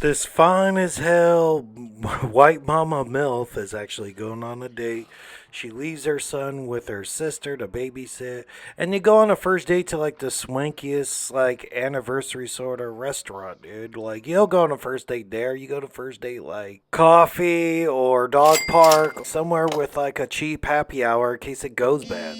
This fine as hell white mama MILF is actually going on a date. She leaves her son with her sister to babysit, and they go on a first date to like the swankiest like anniversary sort of restaurant, dude. Like you don't go on a first date there. You go to first date like coffee or dog park, somewhere with like a cheap happy hour in case it goes bad.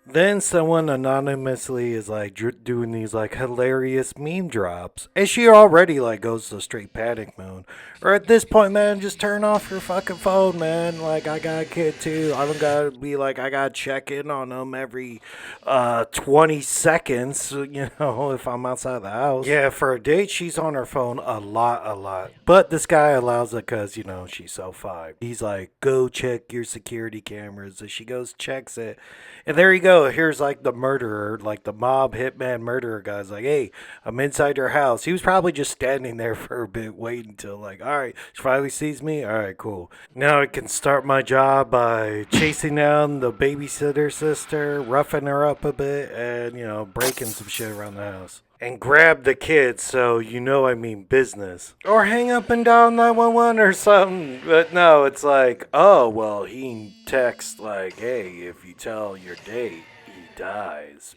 Then someone anonymously is like doing these like hilarious meme drops, and she already like goes to straight panic mode. Or at this point, man, just turn off your fucking phone, man. Like I got a kid too. I don't gotta be like I gotta check in on them every 20 seconds. You know, if I'm outside the house. Yeah, for a date, she's on her phone a lot. But this guy allows it because she's so fine. He's like, go check your security cameras. So she goes, checks it, and there you go. Here's like the murderer, like the mob hitman murderer guy's like, hey, I'm inside your house. He was probably just standing there for a bit, waiting until like, all right, she finally sees me. All right, cool. Now I can start my job by chasing down the babysitter sister, roughing her up a bit, and breaking some shit around the house. And grab the kids, so I mean business. Or hang up and dial 911 or something. But no, it's like, oh, well, he texts like, hey, if you tell your date, he dies.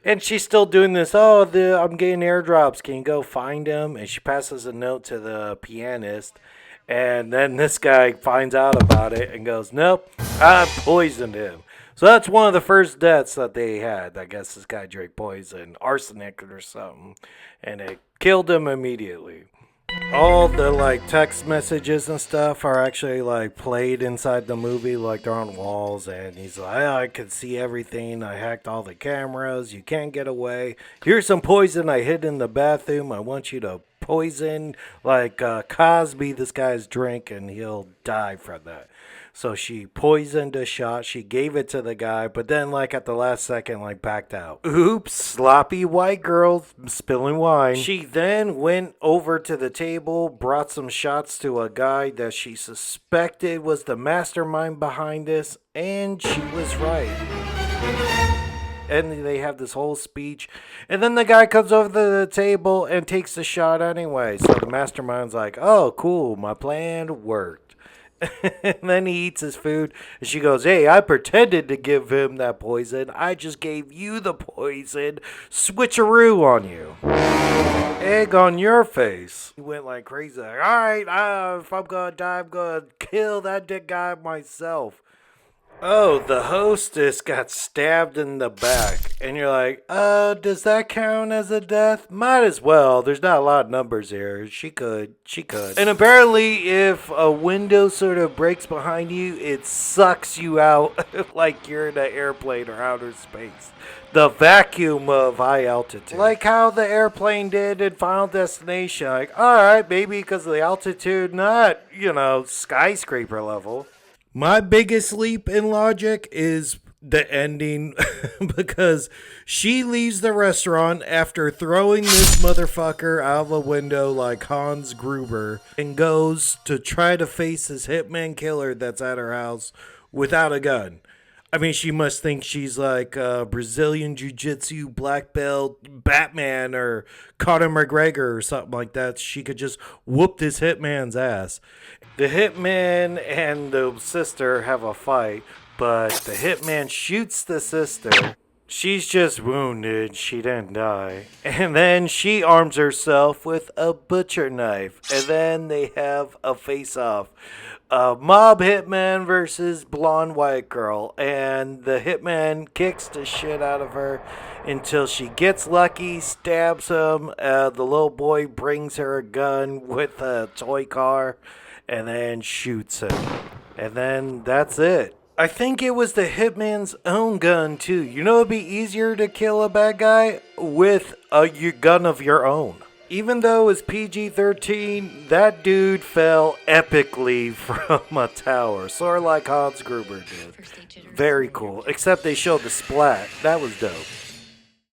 And she's still doing this, I'm getting airdrops, can you go find him? And she passes a note to the pianist. And then this guy finds out about it and goes, nope, I poisoned him. So that's one of the first deaths that they had. I guess this guy drank poison, arsenic or something, and it killed him immediately. All the like text messages and stuff are actually like played inside the movie, like they're on walls, and he's like, I could see everything. I hacked all the cameras. You can't get away. Here's some poison I hid in the bathroom. I want you to poison like Cosby this guy's drink, and he'll die from that. So she poisoned a shot. She gave it to the guy, but then like at the last second, like backed out. Oops, sloppy white girl spilling wine. She then went over to the table, brought some shots to a guy that she suspected was the mastermind behind this, and she was right. And they have this whole speech. And then the guy comes over to the table and takes the shot anyway. So the mastermind's like, oh, cool, my plan worked. And then he eats his food. And she goes, hey, I pretended to give him that poison. I just gave you the poison. Switcheroo on you. Egg on your face. He went like crazy. Like, all right, if I'm going to die, I'm going to kill that dead guy myself. Oh, the hostess got stabbed in the back. And you're like, does that count as a death? Might as well. There's not a lot of numbers here. She could. And apparently, if a window sort of breaks behind you, it sucks you out like you're in an airplane or outer space. The vacuum of high altitude. Like how the airplane did in Final Destination. Like, alright, maybe because of the altitude, not, skyscraper level. My biggest leap in logic is the ending because she leaves the restaurant after throwing this motherfucker out of a window like Hans Gruber and goes to try to face this hitman killer that's at her house without a gun. I mean, she must think she's like a Brazilian Jiu-Jitsu black belt Batman or Conor McGregor or something like that. She could just whoop this hitman's ass. The hitman and the sister have a fight, but the hitman shoots the sister. She's just wounded. She didn't die. And then she arms herself with a butcher knife. And then they have a face-off. Mob hitman versus blonde white girl. And the hitman kicks the shit out of her until she gets lucky, stabs him. The little boy brings her a gun with a toy car and then shoots him. And then that's it. I think it was the hitman's own gun, too. It'd be easier to kill a bad guy with a gun of your own. Even though it's PG-13, that dude fell epically from a tower. Sort of like Hans Gruber did. Very cool. Except they showed the splat. That was dope.